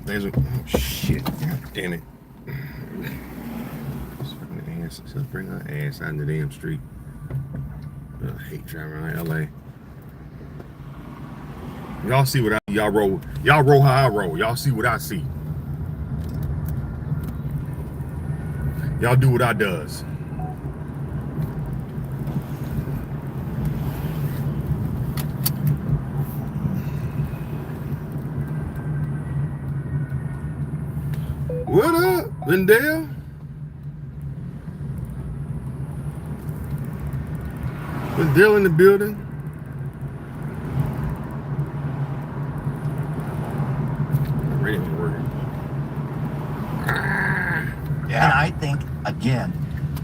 There's a oh shit! God damn it! Let's bring her ass out in the damn street. I hate driving around LA. Y'all see what y'all roll how I roll. Y'all see what I see. Y'all do what I does. What up, Lindell? Lindell in the building. Radio ain't working. Yeah. And I think, again,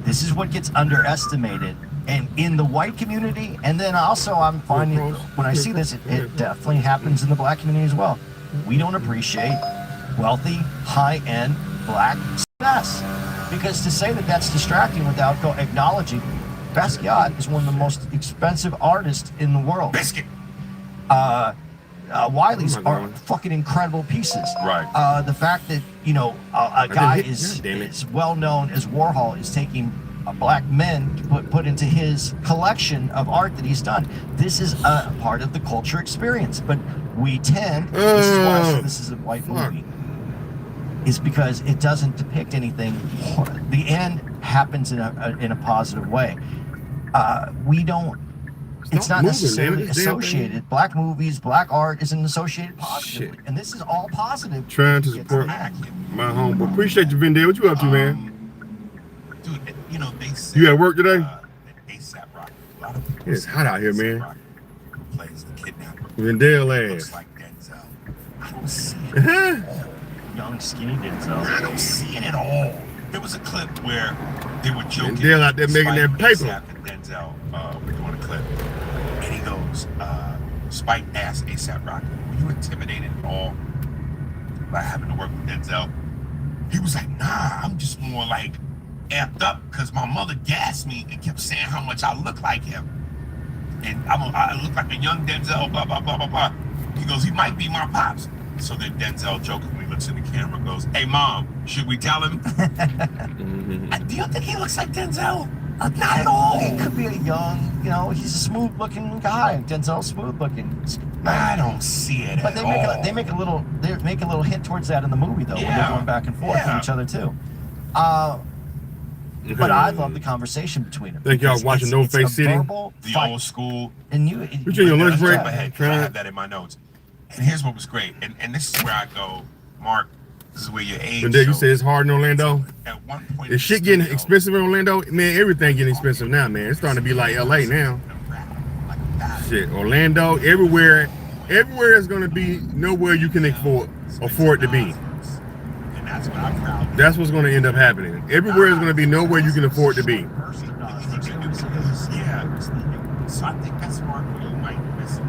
this is what gets underestimated. And in the white community, and then also I'm finding, when I see this, it definitely happens in the black community as well. We don't appreciate wealthy, high-end black success. Because to say that that's distracting without acknowledging Basquiat is one of the most expensive artists in the world. Biscuit. Wiley's are fucking incredible pieces. Right. The fact that, you know, a guy is well known as Warhol is taking black men to put into his collection of art that he's done. This is a part of the culture experience. But we tend, this is why I said this is a white movie, is because it doesn't depict anything. The end happens in a positive way. We don't, it's not necessarily associated. Black movies, black art isn't associated positively. Shit. And this is all positive. Trying to support my home. But appreciate you, Vendale. What you up to, man? Dude, you know, they say, you at work today? A$AP Rocky. It's hot out here, man. Plays the kidnapper. Vendale ass. Looks like Denzel. I don't see it. Young, skinny Denzel. I don't see it at all. There was a clip where they were joking. Vendale out there making that paper. And Denzel were doing a clip. And he goes, Spike asked A$AP Rocky, were you intimidated at all by having to work with Denzel? He was like, nah, I'm just more like amped up because my mother gassed me and kept saying how much I look like him. And I look like a young Denzel, blah, blah, blah, blah, blah. He goes, he might be my pops. So then Denzel jokingly looks in the camera and goes, hey, Mom, should we tell him? Do you think he looks like Denzel? Not at all. He could be a young, you know, he's a smooth-looking guy. Denzel's smooth-looking. I don't see it but at all. They make a little hint towards that in the movie, though, when they're going back and forth with each other, too. But I love the conversation between them. Thank y'all watching No Face City. The old school. And you're your lunch break. I have that in my notes. And here's what was great. And this is where I go, Mark, this is where your age And then you say it's hard in Orlando? At one point, is shit getting expensive in Orlando? Man, everything getting expensive now, man. It's starting to be like LA now. Shit, Orlando, everywhere is going to be nowhere you can afford to be. That's what's going to end up happening. Everywhere is going to be nowhere you can afford to be. So I think that's where you might miss it.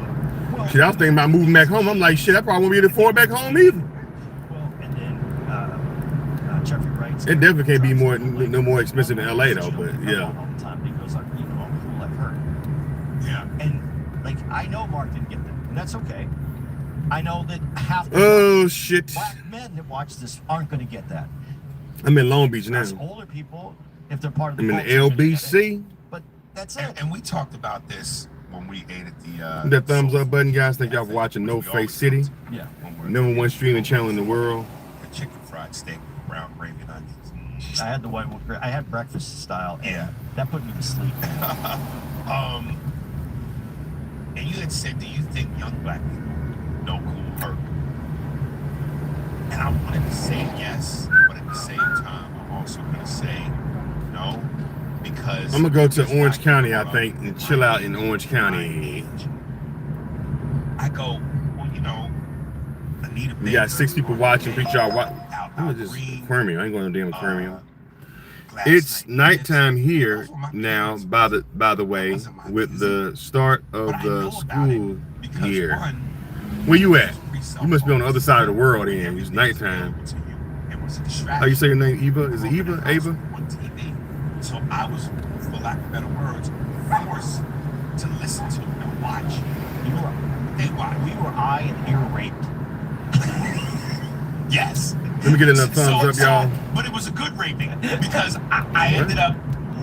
Shit, I was thinking about moving back home. I'm like, shit, I probably won't be able to afford back home either. Well, and then Jeffrey Wright. It definitely can't be no more expensive than LA though, but yeah. All the time because you know, cool like her. Yeah. And like I know Mark didn't get that, and that's okay. I know that half the black men that watch this aren't going to get that. I'm in Long Beach now. Older people, if they're part of the I'm in the LBC. But that's it. And we talked about this when we ate at the thumbs up button, guys. Thank y'all for watching No Face City. Yeah. #1 streaming channel in the world. The chicken fried steak with brown gravy and onions. I had the white. I had breakfast style. And that put me to sleep. And you had said, do you think young black people know Kool Herc? And I wanted to say yes, but at the same time, I'm also going to say no, because I'm going to go to Orange County, I think, and chill out in Orange County. I go, well, you know, Anita we got 6 people watching. Appreciate y'all watching. I'm just aquarium. I ain't going to damn aquarium. It's nighttime here now, by the way, with the start of the school year. Where you at? You must be on the other side of the world then. It's nighttime. How you say your name? Eva? Is it Eva? Ava? So I was, for lack of better words, forced to listen to and watch. We were eye and ear raped. Yes. Let me get another thumbs up, y'all. But it was a good raping because I ended up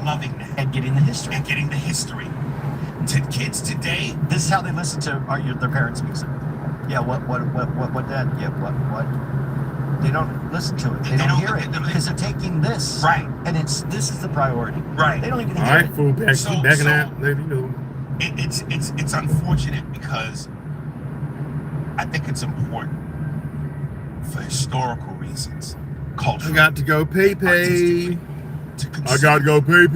loving that And getting the history. and getting the history. To kids today, This is how they listen to their parents' music. Yeah, what, that? Yeah, what? They don't listen to it. They don't hear it because they're taking this. Right. And this is the priority. Right. They don't even All hear right, it. fool, keep backing out. it's unfortunate because I think it's important for historical reasons, cultural. I got to go pay. artistically, I got to go It's pay.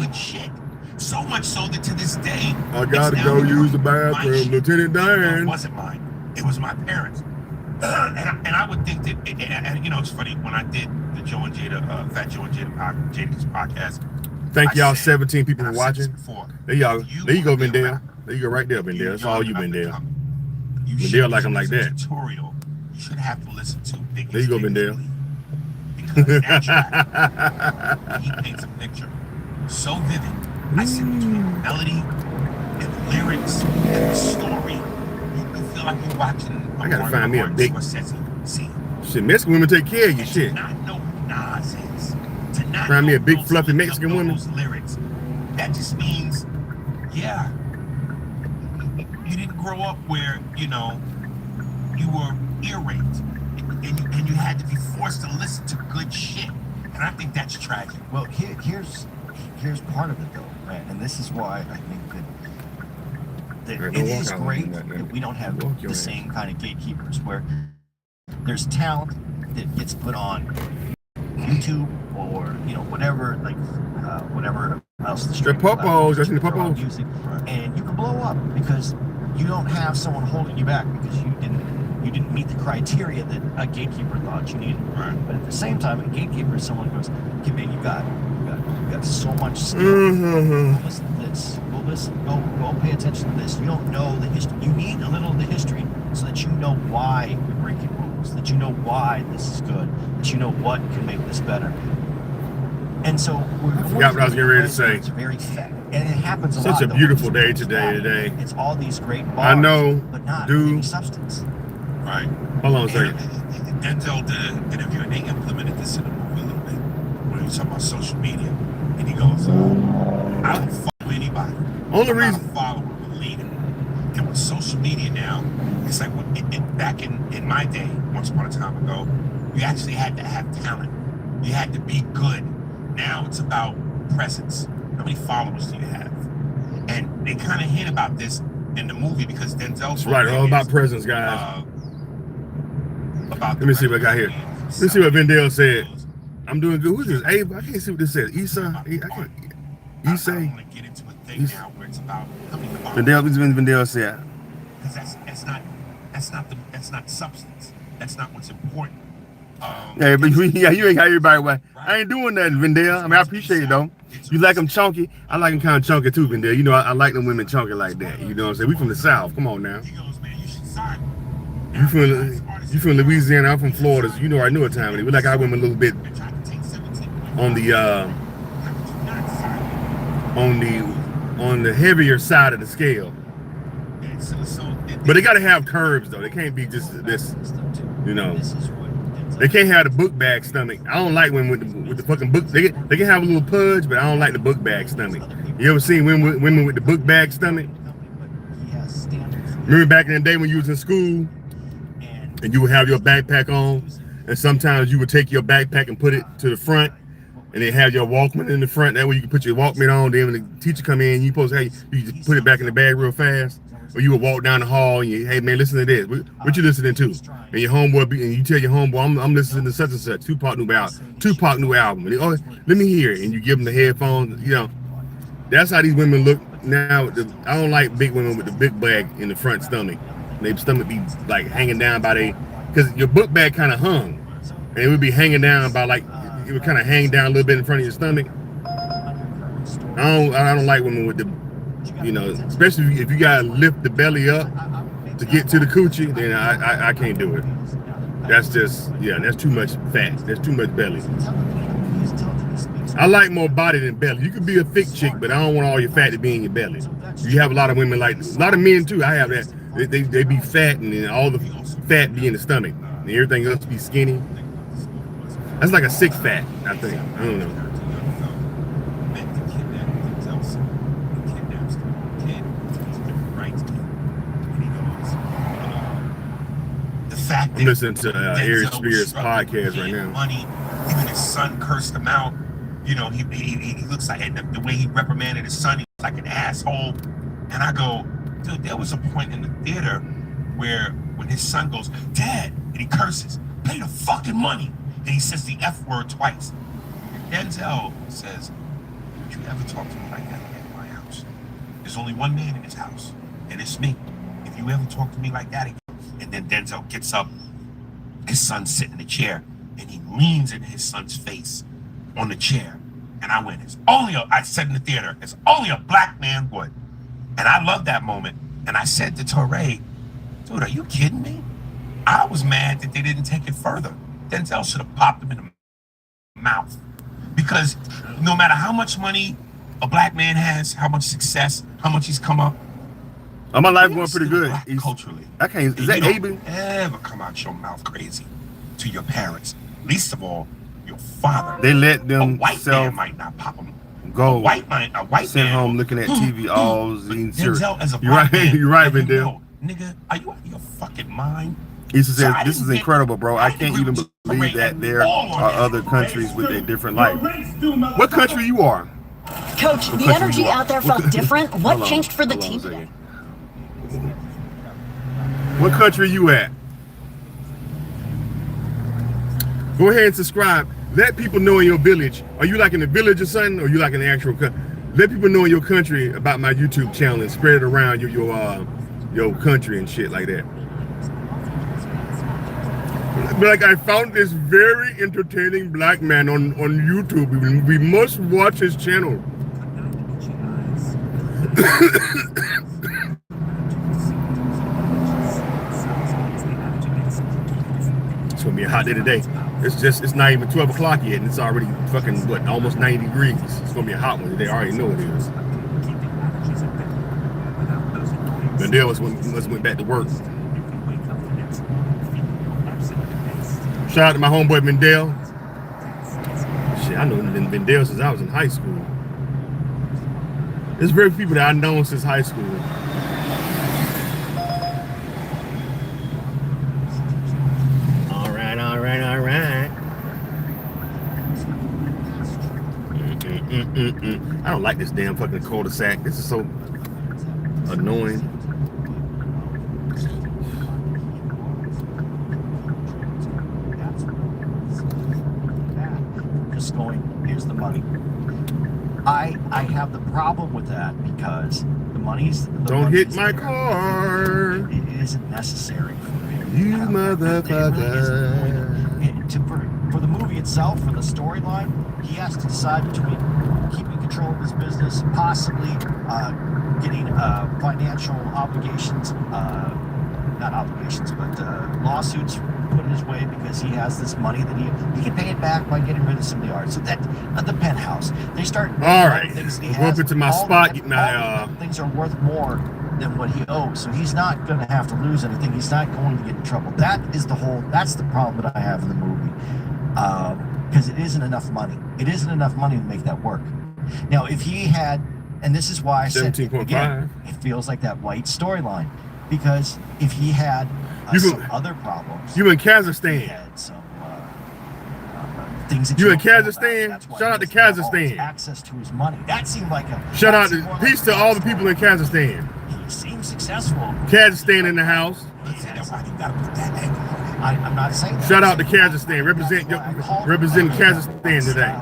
good shit. So much so that to this day, I got to it's go now use the my bathroom, shit. Lieutenant No, it Dan. wasn't mine. It was my parents. And I would think that, and you know, it's funny when I did the Joe and Jada, Fat Joe and Jada's podcast. Thank I y'all, said, 17 people and for I've said this watching. before, There y'all. There you go, wanna be a Vendale. rapper, There you go, right there, Vendale. That's all you, young enough to Vendale. come. You Vendale should like 'em like listen that. to Tutorial. You should have to listen to Biggest There you go, Niggas Vendale. Bleed. Because that track, he paints a picture so vivid. I said between the melody and the lyrics and the story, you feel like you're watching I gotta find me a big- Scorsese scene. Shit, Mexican women take care of you, And shit. to not know who Nas is, to not Find me know a big those- fluffy Mexican know woman. those lyrics, that just means, yeah, you didn't grow up where, you know, you were ear raped and you had to be forced to listen to good shit. And I think that's tragic. Well, here's part of it though, right? And this is why I think that Right, it don't walk is out great like that, man. that we don't have Walk your the ass. same kind of gatekeepers where there's talent that gets put on YouTube or whatever, like whatever else the streaming popos, platforms I seen the throw out popos. music, and you can blow up because you don't have someone holding you back because you didn't meet the criteria that a gatekeeper thought you needed. Right. But at the same time, a gatekeeper is someone who goes, "Okay, man, you got so much skill. Mm-hmm. Go listen to this. Go listen. Go pay attention to this. You don't know the history. You need a little of the history so that you know why you're breaking rules. That you know why this is good. That you know what can make this better." And so we're going forgot what I was getting ready to say. It's very fat, and it happens a Such lot. a though. beautiful day It's today. It's all these great bars, I know, but not dude. any substance. Right. Hold on a And second. Denzel did an interview and they implemented this in the movie a little bit when he was talking about social media. And he goes, I don't follow anybody. Only I'm reason- not a follower, I'm a leader. And with social media now, it's like back in my day, once upon a time ago, you actually had to have talent. You had to be good. Now it's about presence. How many followers do you have? And they kind of hint about this in the movie because Denzel's That's right, all about presence, guys. About Let me see what I got here. Let me see what Vendale said. I'm doing good. Who's this? Abe? I can't see what this says. Issa? I can't. I Issa? want to get into a thing Issa. now where it's about coming about. Vendale, this is what Vendale said. Because that's not substance. That's not what's important. Yeah, but you ain't got everybody way. I ain't doing that, Vendale. I mean, I appreciate it though. You like them chunky? I like them kind of chunky too, Vendale. You know, I like them women chunky like that. You know what I'm saying? We from the South. Come on now. He goes, man, you should sign. You from Louisiana? I'm from Florida. So you know I knew what time it is. We like our women a little bit And tried to take 17. on the How could you not sign? on the heavier side of the scale. And so But they gotta have curves though. They can't be just this. You know. This is what They can't have the book bag stomach. I don't like women with the fucking book. They can have a little pudge, but I don't like the book bag stomach. You ever seen women with the book bag stomach? Remember back in the day when you was in school and you would have your backpack on, and sometimes you would take your backpack and put it to the front, and they have your Walkman in the front. That way you can put your Walkman on. Then when the teacher come in, you supposed to you just put it back in the bag real fast. Or you would walk down the hall and you, hey man, listen to this. What you listening to? And your homeboy, and you tell your homeboy, I'm listening to such and such. Tupac new album. And they, oh, let me hear it. And you give them the headphones. You know, that's how these women look now. I don't like big women with the big bag in the front stomach. Their stomach be like hanging down by because your book bag kind of hung, and it would be hanging down by like it would kind of hang down a little bit in front of your stomach. I don't like women with the. You know, especially if you gotta lift the belly up to get to the coochie, then I can't do it. That's just, that's too much fat. That's too much belly. I like more body than belly. You could be a thick chick, but I don't want all your fat to be in your belly. You have a lot of women a lot of men too. I have that. They be fat and then all the fat be in the stomach. and everything else be skinny. That's like a sick fat, I think. I don't know. I'm listening to Eric Spears' podcast right now. Money, even his son cursed him out. You know, he looks like, and the way he reprimanded his son, he was like an asshole. And I go, dude, there was a point in the theater where when his son goes, Dad, and he curses, pay the fucking money. And he says the F word twice. And Denzel says, would you ever talk to me like that again in my house? There's only one man in this house, and it's me. If you ever talk to me like that again. And then Denzel gets up, his son's sitting in the chair, and he leans into his son's face on the chair. And I went, I said in the theater, it's only a black man would. And I love that moment. And I said to Torre, dude, are you kidding me? I was mad that they didn't take it further. Denzel should have popped him in the mouth. Because no matter how much money a black man has, how much success, how much he's come up, my life going pretty good. Culturally. I can't. Is that Aben? Ever come out your mouth crazy to your parents? Least of all, your father. They let them a white man might not pop them. Go. A white sent man home looking at TV all eating cereal. Denzel as a You're right. Man, You're right, Vendel. Nigga, are you out of your fucking mind? He says, "This is incredible, bro. I can't even believe that there are other countries with a different life." What country you are? Coach, the energy out there felt different. What changed for the team today? What country you at? Go ahead and subscribe. Let people know in your village. Are you like in the village or something? Or you like in the actual country? Let people know in your country about my YouTube channel and spread it around your country and shit like that. Like, I found this very entertaining black man on YouTube. We must watch his channel. It's gonna be a hot day today. It's not even 12 o'clock yet, and it's already fucking almost 90 degrees. It's gonna be a hot one today. I already know it is. Vendel must went back to work. Shout out to my homeboy Vendel. Shit, I know Vendel since I was in high school. There's very few people that I've known since high school. All right. I don't like this damn fucking cul-de-sac. This is so annoying. Just going, here's the money. I have the problem with that because the money's... Don't hit my car. It isn't necessary for me. You motherfucker. For the movie itself, for the storyline, he has to decide between keeping control of his business, possibly getting financial obligations, not obligations, but lawsuits put in his way because he has this money that he can pay it back by getting rid of some of the art. So that the penthouse, they start. All right, things that he go up into my spot. Get my things are worth more than what he owes, so he's not going to have to lose anything. He's not going to get in trouble. That's the problem that I have in the movie, because it isn't enough money. It isn't enough money to make that work. Now, if he had, and this is why I said again, it feels like that white storyline, because if he had some other problems, you in Kazakhstan. He had some things that you in Kazakhstan. Shout out to Kazakhstan. Access to his money. That seemed like a shout out to peace to all the people in Kazakhstan. He seems successful. Kazakhstan in the house. I'm not saying that. Shout out to Kazakhstan. Represent Kazakhstan today.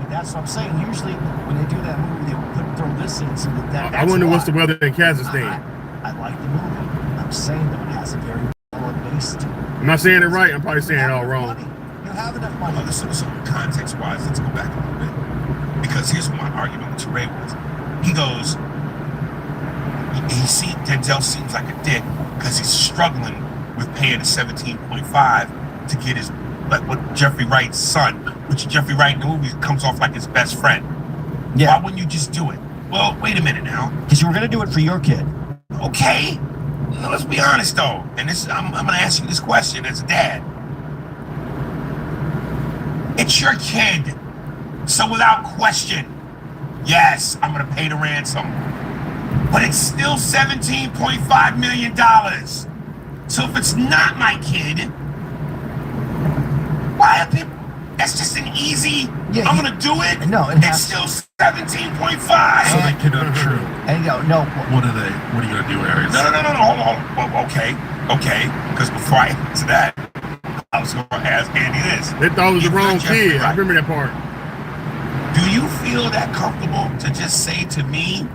That's what I'm saying. Usually when they do that movie, they throw this in so that. I wonder what's the weather in Kazakhstan. I like the movie. I'm saying that it has a very solid base to it. Am I saying it right? I'm probably saying it all wrong. You have enough money. So context-wise, let's go back a little bit. Because here's what my argument with Teray was. He goes, Denzel seems like a dick because he's struggling with paying the 17.5 to get his, like what Jeffrey Wright's son, which Jeffrey Wright in the movie comes off like his best friend. Yeah. Why wouldn't you just do it? Well, wait a minute now. Because you were going to do it for your kid. Okay. Now, let's be honest though. And this, I'm going to ask you this question as a dad. It's your kid. So without question, yes, I'm gonna pay the ransom. But it's still $17.5 million. So if it's not my kid, why are people? That's just an easy. Yeah, I'm gonna do it. No, it's still 17.5. So that kid untrue. And no. What are you gonna do, Aries? No. Hold on. Well, okay. Because before I answer that, I was gonna ask Andy this. They thought it was the wrong kid. Right. I remember that part. Do you feel that comfortable to just say to me,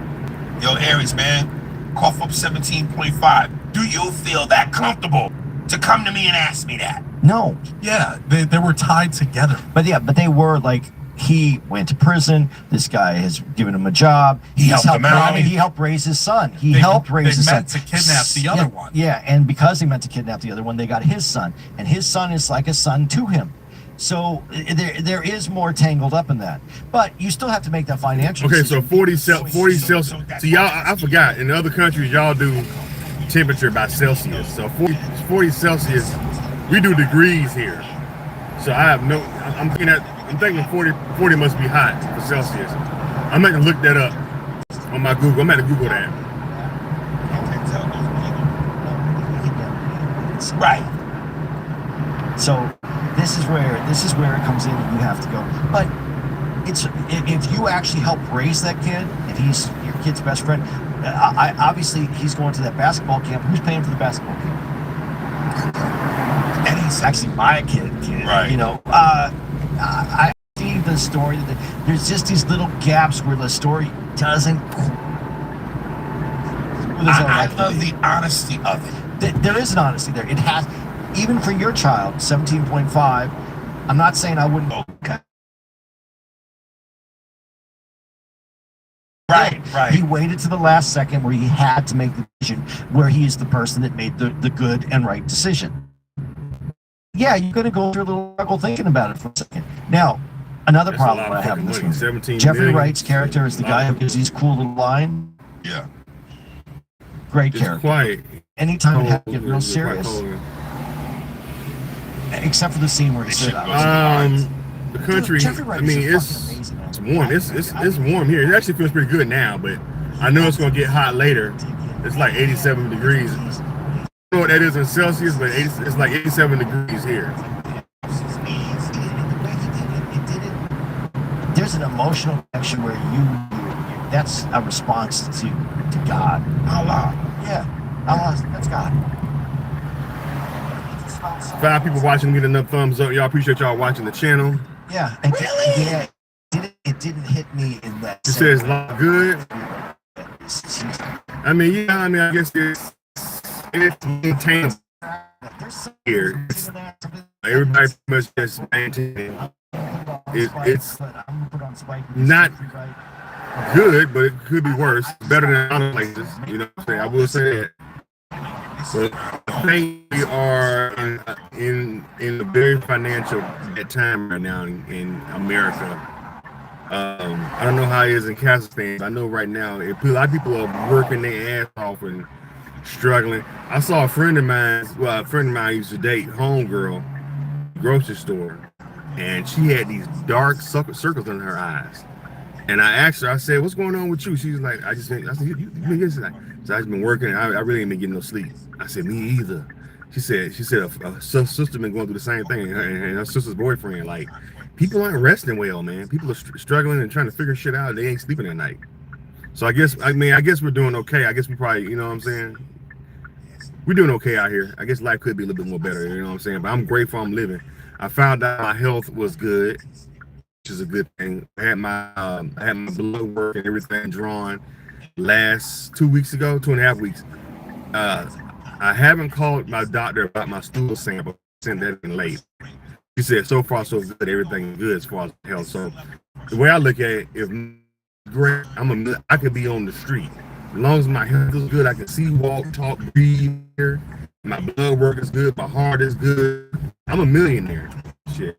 yo, Aries, man, cough up 17.5? Do you feel that comfortable to come to me and ask me that? No. Yeah, they were tied together. But they were like, he went to prison. This guy has given him a job. He helped him out. He helped raise his son. He They helped raise his son. meant to kidnap the other one. Yeah, and because they meant to kidnap the other one, they got his son. And his son is like a son to him. So there is more tangled up in that. But you still have to make that financial Okay, so decision. 40 Celsius. See, y'all, I forgot. In other countries, y'all do temperature by Celsius. So 40 Celsius, we do degrees here. So I have no. I'm thinking 40 must be hot for Celsius. I'm going to look that up on my Google. I'm going to Google that. Right. So this is where it comes in, and you have to go. But if you actually help raise that kid, and he's your kid's best friend, obviously he's going to that basketball camp. Who's paying for the basketball camp? And he's actually my kid. Right. You know, I see the story that there's just these little gaps where the story doesn't. I love the honesty of it. There is an honesty there. It has, even for your child, 17.5. I'm not saying I wouldn't. Okay. Right. He waited to the last second where he had to make the decision, where he is the person that made the good and right decision. Yeah, you're going to go through a little struggle thinking about it for a second. Now, another That's problem I have in this money. movie. Jeffrey million. Wright's character is the guy who gives these cool little line. Yeah. Great It's character. quiet. Anytime it had to Cold, get real it's quite serious, cold. except for the scene where he said, "I was." The country. Jeffrey I Wright mean, is it's fucking amazing, man. warm. It's warm here. It actually feels pretty good now, but I know it's gonna get hot later. It's like 87 degrees. I don't know what that is in Celsius, but it's like 87 degrees here. There's an emotional connection where that's a response to God. Allah. Yeah, Allah, that's God. 5 people watching, get enough thumbs up. Y'all appreciate y'all watching the channel. Yeah, and yeah, it didn't hit me in that. It says lot good. I mean, I guess it's maintainable here. Everybody must just maintain it. It's not good, but it could be worse. Better than other places, you know what I'm saying? I will say that. But I think we are in a very financial time right now in America. I don't know how it is in Kazakhstan. I know right now a lot of people are working their ass off and struggling. I saw a friend of mine used to date, homegirl, grocery store, and she had these dark circles in her eyes. And I asked her, I said, "What's going on with you?" She was like, I said, "You been yesterday?" So I've been working. I really ain't been getting no sleep. I said, "Me either." She said a sister been going through the same thing, and her sister's boyfriend. Like, people aren't resting well, man. People are struggling and trying to figure shit out. They ain't sleeping at night. So I guess we're doing okay. I guess we probably, you know what I'm saying? We're doing okay out here. I guess life could be a little bit more better, you know what I'm saying? But I'm grateful I'm living. I found out my health was good, which is a good thing. I had my blood work and everything drawn last 2 weeks ago, 2.5 weeks. I haven't called my doctor about my stool sample. Sent that in late. She said so far so good, everything is good as far as health. So the way I look at it, if great, I could be on the street. As long as my health is good, I can see, walk, talk, breathe here. My blood work is good, my heart is good. I'm a millionaire. Shit.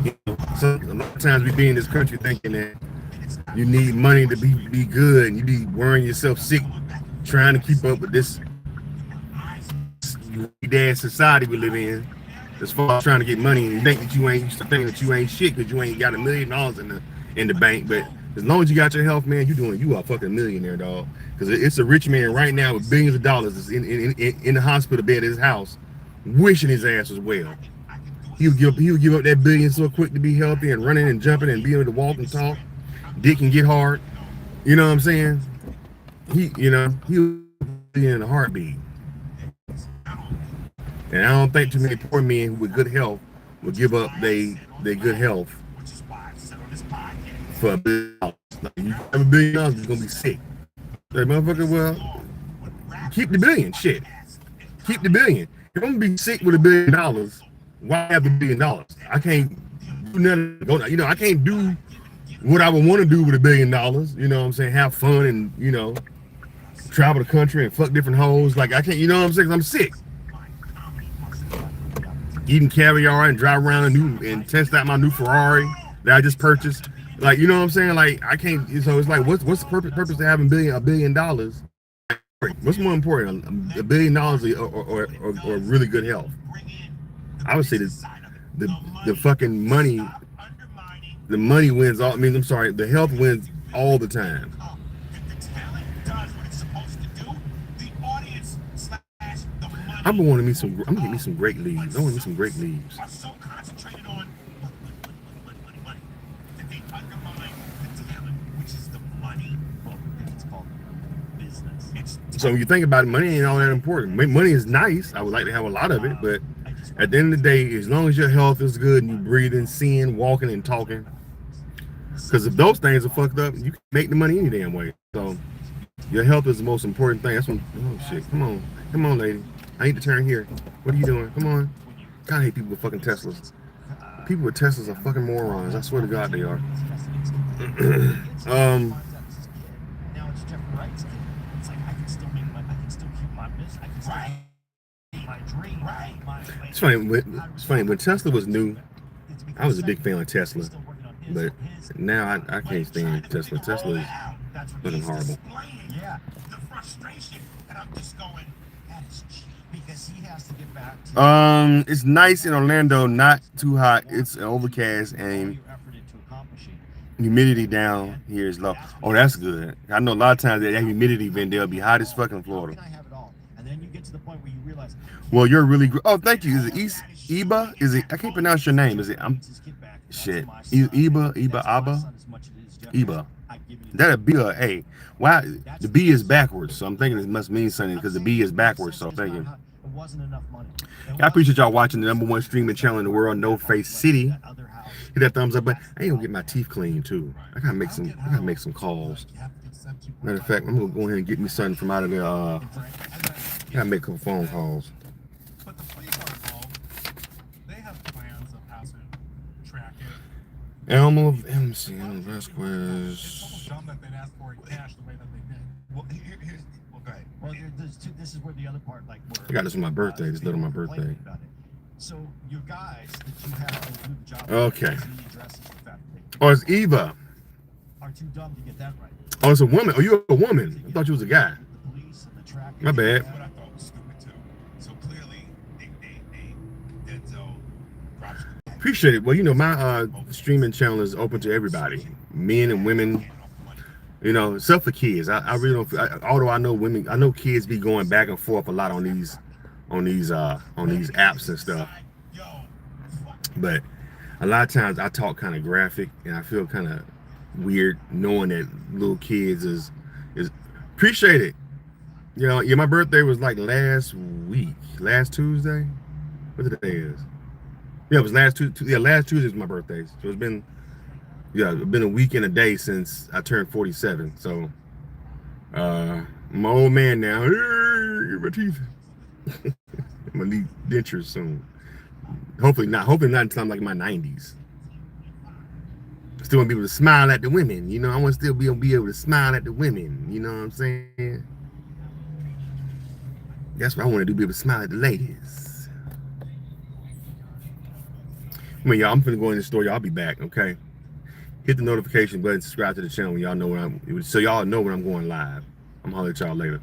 You know, so a lot of times we be in this country thinking that you need money to be good, and you be worrying yourself sick trying to keep up with this weird-ass society we live in. as far as trying to get money, and you think that you ain't, you start thinking that you ain't shit because you ain't got $1 million in the bank. But as long as you got your health, man, you are a fucking millionaire, dog. Because it's a rich man right now with billions of dollars is in the hospital bed at his house, wishing his ass was well. He would give up that billion so quick to be healthy and running and jumping and being able to walk and talk. Dick can get hard. You know what I'm saying? He would be in a heartbeat. And I don't think too many poor men with good health would give up their good health for $1 billion. Like, you have $1 billion, you're gonna be sick. That motherfucker, well, keep the billion, shit. Keep the billion. If I'm gonna be sick with $1 billion, why have the $1 billion? I can't do nothing. I can't do what I would want to do with $1 billion. You know what I'm saying? Have fun and travel the country and fuck different hoes. Like I can't. You know what I'm saying? 'Cause I'm sick. Eating caviar and drive around and test out my new Ferrari that I just purchased. Like, you know what I'm saying? Like I can't. So it's like, what's the purpose of having $1 billion? What's more important, $1 billion or really good health? I would say the fucking money. The money wins all. I'm sorry. The health wins all the time. I'm gonna get me some great leaves. I want me some great leaves. So when you think about it, money ain't all that important. Money is nice. I would like to have a lot of it, but at the end of the day, as long as your health is good and you breathing, seeing, walking, and talking, because if those things are fucked up, you can make the money any damn way. So your health is the most important thing. That's when. Oh shit! Come on, lady. I need to turn here. What are you doing? Come on. God, I hate people with fucking Teslas. People with Teslas are fucking morons. I swear to God they are. It's funny. When Tesla was new, I was a big fan of Tesla, but now I can't stand Tesla. Tesla is fucking horrible. Yeah, the frustration, and I'm just going. That is cheap because he has to get back to. It's nice in Orlando, not too hot. It's overcast and humidity down here is low. Oh, that's good. I know a lot of times that humidity event they'll be hot as fucking Florida. Well, you're really good. Oh, thank you. Is it East Eba? Is it? I can't pronounce your name. Is it? Shit. Eba. That a B or A? Why the B is backwards? So I'm thinking it must mean something because the B is backwards. So I'm thinking. I appreciate y'all watching the #1 streaming channel in the world, No Face City. Hit that thumbs up, but I ain't gonna get my teeth clean too. I gotta make some calls. Matter of fact, I'm gonna go ahead and get me something from out of there. Gotta make some phone calls. But the police are involved. They have plans of how to track it. Elmo MC Vasquez. Dumb that they'd ask for in cash the way that they did. Well, go ahead. Well, this is where the other part, like, I got this on my birthday. This little on my birthday. So your guys that you have to do the job. Okay. Oh, it's Eva. Are too dumb to get that right. Oh, it's a woman. Oh, you're a woman. I thought you was a guy. My bad. What I thought was stupid too. So clearly, Denzel drops. Appreciate it. Well, my streaming channel is open to everybody, men and women. Except for kids. I really don't. Although I know kids be going back and forth a lot on these apps and stuff. But a lot of times I talk kind of graphic, and I feel kind of weird knowing that little kids is appreciate it. My birthday was like last Tuesday. What the day is? Yeah, it was last Tuesday. Yeah, last Tuesday was my birthday. So it's been a week and a day since I turned 47. So I'm an old man now. My teeth. I'm gonna need dentures soon. Hopefully not until I'm like in my 90s. Still want to be able to smile at the women. I want to still be able to smile at the women. You know what I'm saying? That's what I want to do, be able to smile at the ladies. Y'all, I'm finna go in the store. Y'all be back, okay? Hit the notification button, subscribe to the channel when y'all know so y'all know when I'm going live. I'm gonna holler at y'all later.